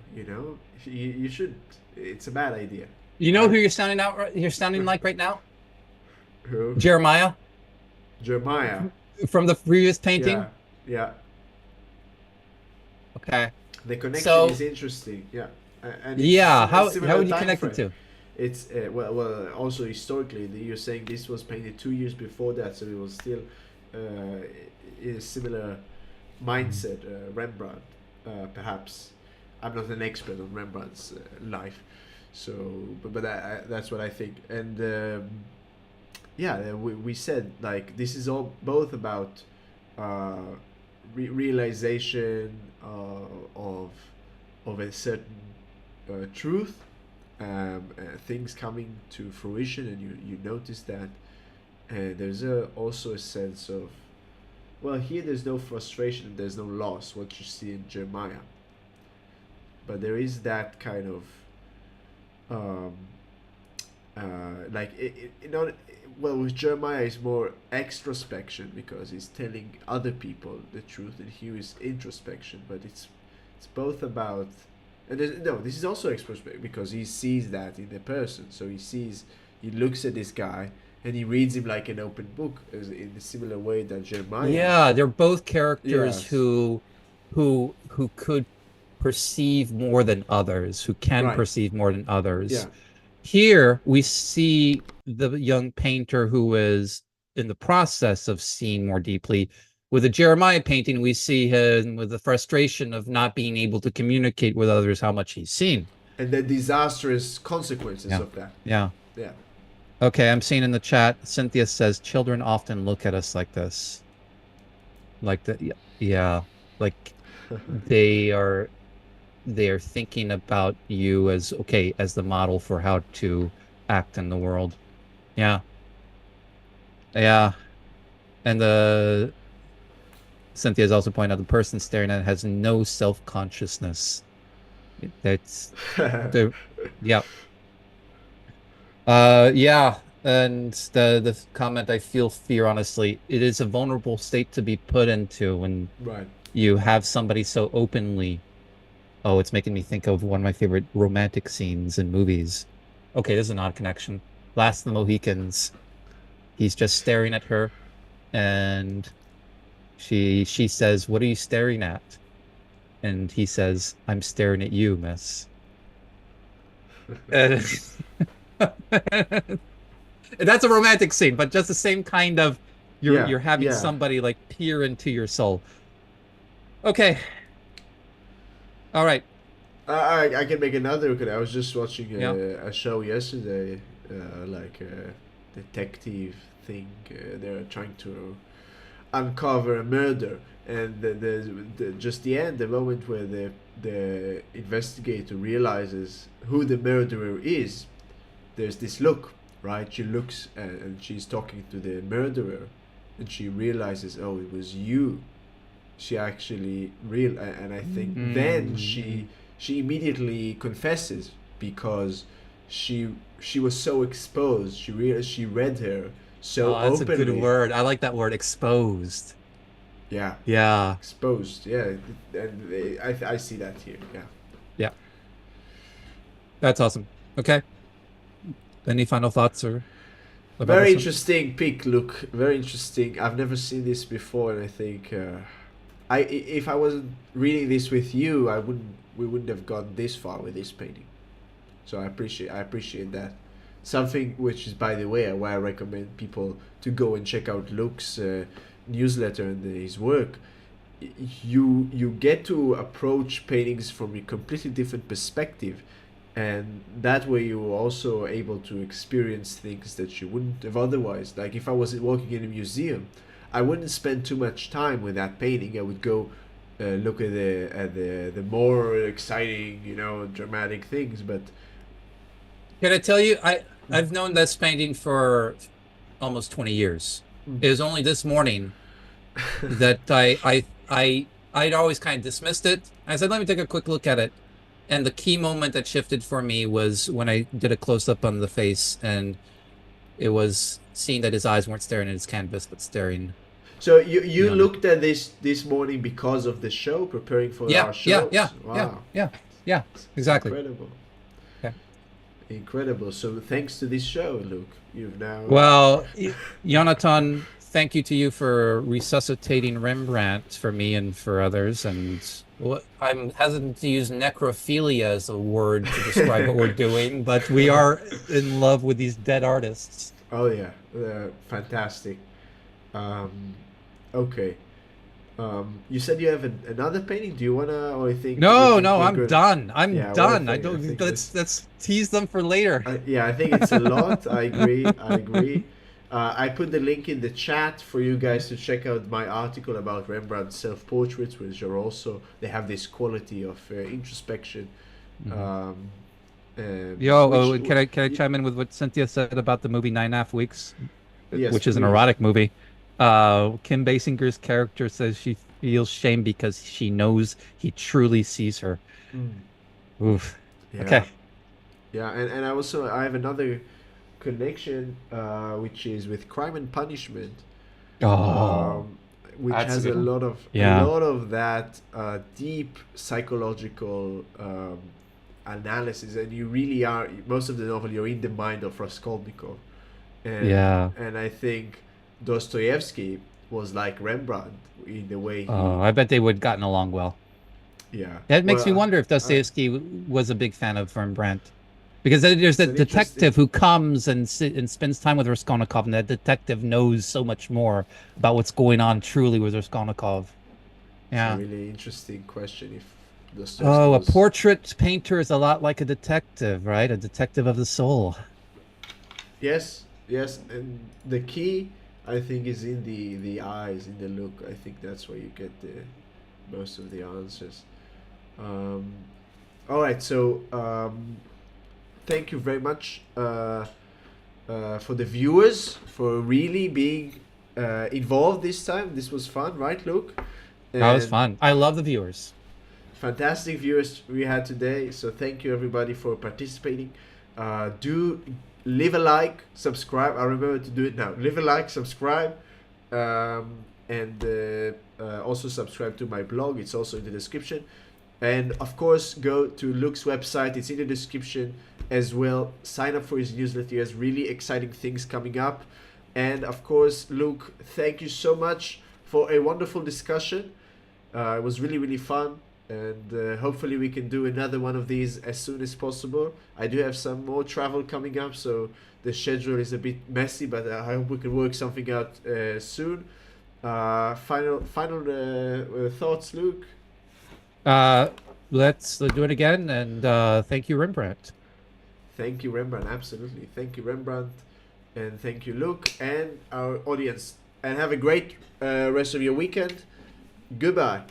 You should. It's a bad idea, You know right? who you're sounding like right now? Who? Jeremiah Jeremiah. from the previous Yeah, painting. yeah. Okay. The connection is So, interesting. Yeah, and it's yeah, a how similar would you time connect the frame. two? It's also historically, you're saying this was painted 2 years before that, so it was still in a similar mindset. Rembrandt, perhaps. I'm not an expert on Rembrandt's life, so but that's what I think. And yeah, we said like this is all both about uh, realization of a certain truth, things coming to fruition, and you notice that, and there's also a sense of, well, here there's no frustration, there's no loss, what you see in Jeremiah, but there is that kind of um, like not well, with Jeremiah is more extrospection because he's telling other people the truth, and here is introspection, but it's both about, and no, this is also extrospection because he sees that in the person, so he looks at this guy and he reads him like an open book, as in a similar way that Jeremiah. Yeah, they're both characters Yes. who could perceive more than others, who can Right. perceive more than others. Yeah. Here we see the young painter who is in the process of seeing more deeply. With the Jeremiah painting, we see him with the frustration of not being able to communicate with others how much he's seen. And the disastrous consequences Yeah. of that. Yeah. Yeah. Okay, I'm seeing in the chat, Cynthia says children often look at us like this. Like that, yeah, yeah. Like they are they are thinking about you as okay, as the model for how to act in the world. Yeah. Yeah. And the Cynthia's also pointing out the person staring at it has no self-consciousness. That's the yeah. Yeah. And the comment, I feel fear, honestly. It is a vulnerable state to be put into when Right. you have somebody so openly. Oh, it's making me think of one of my favorite romantic scenes in movies. Okay, this is an odd connection. Last of the Mohicans. He's just staring at her, and she says, "What are you staring at?" And he says, "I'm staring at you, miss." And that's a romantic scene, but just the same kind of Yeah. you're having Yeah. somebody like peer into your soul. Okay. All right. I can make another. I was just watching Yeah. a show yesterday, like a detective thing. They're trying to uncover a murder, and just the end, the moment where the investigator realizes who the murderer is. There's this look, right? She looks and she's talking to the murderer, and she realizes, oh, it was you. She actually real, and I think then Mm. she immediately confesses because she was so exposed. She read her so Oh, that's a good openly. word. I like that word, exposed. Yeah, Yeah. exposed. Yeah, and I see that here. Yeah. Yeah. That's awesome. Okay. Any final thoughts or about Very this one? interesting pick, Luke. Very interesting. I've never seen this before, and I think if I wasn't reading this with you, I wouldn't. We wouldn't have gone this far with this painting. So I appreciate that. Something which is, by the way, why I recommend people to go and check out Luke's newsletter and his work. You get to approach paintings from a completely different perspective, and that way you're also able to experience things that you wouldn't have otherwise. Like if I was working in a museum, I wouldn't spend too much time with that painting. I would go look at the more exciting, dramatic things. But Can I tell you, I've known this painting for almost 20 years. mm. It was only this morning that I'd always kind of dismissed it. I said, let me take a quick look at it. And the key moment that shifted for me was when I did a close up on the face, and it was seeing that his eyes weren't staring at his canvas, but staring So you beyond it. looked at this morning because of the show, preparing for Yeah, our yeah, yeah, shows. yeah, Wow, yeah, yeah, it's exactly. incredible, Okay. incredible. So thanks to this show, Luke, you've now. Well, Yonatan, thank you to you for resuscitating Rembrandt for me and for others. And I'm hesitant to use necrophilia as a word to describe what we're doing, but we are in love with these dead artists. Oh yeah, fantastic. Um, okay. You said you have another painting. Do you wanna, or you No, think no, you're I'm good? done. I'm Yeah, what I done. I think. I don't, think this. let's tease them for later. Yeah, I think it's a lot. I agree. I agree. I put the link in the chat for you guys to check out my article about Rembrandt's self-portraits, which are also they have this quality of introspection. Mhm. Um, Yo, which oh, can I chime in with what Cynthia said about the movie 9.5 Weeks, yes, which is an please. erotic movie. Kim Basinger's character says she feels shame because she knows he truly sees her. Mm. Oof. Yeah, Okay. yeah, and I have another connection, which is with Crime and Punishment, Oh, um, which that's a has good one. a Yeah. lot of that deep psychological analysis, and you really are most of the novel. You're in the mind of Raskolnikov, Yeah. and I think Dostoevsky was like Rembrandt in the way Oh, he, I bet they would gotten along well. yeah. That makes me Well, wonder if I, Dostoevsky was a big fan of Rembrandt. Because there's it's that an interesting. detective who comes and spends time with Raskolnikov, and that detective knows so much more about what's going on truly with Raskolnikov. It's a Yeah. really interesting question if Dostoevsky Oh, a was. portrait painter is a lot like a detective, right? A detective of the soul. Yes, yes, and the key I think is in the eyes, in the look. I think that's where you get the most of the answers. Um, all right, so thank you very much for the viewers for really being involved this time. This was fun, right, Luke? That was And fun. I love the viewers. fantastic viewers we had today. So thank you everybody for participating. Do leave a like, subscribe. I remember to do it now. Leave a like, subscribe, and also subscribe to my blog. It's also in the description. And of course, go to Luke's website. It's in the description as well. Sign up for his newsletter. He has really exciting things coming up. And of course, Luke, thank you so much for a wonderful discussion. It was really, really fun. And hopefully we can do another one of these as soon as possible. I do have some more travel coming up, so the schedule is a bit messy, but I hope we can work something out soon. Final thoughts, Luke. Uh, let's do it again, and thank you, Rembrandt. Thank you, Rembrandt. Absolutely. Thank you, Rembrandt. And thank you, Luke, and our audience. And have a great rest of your weekend. Goodbye.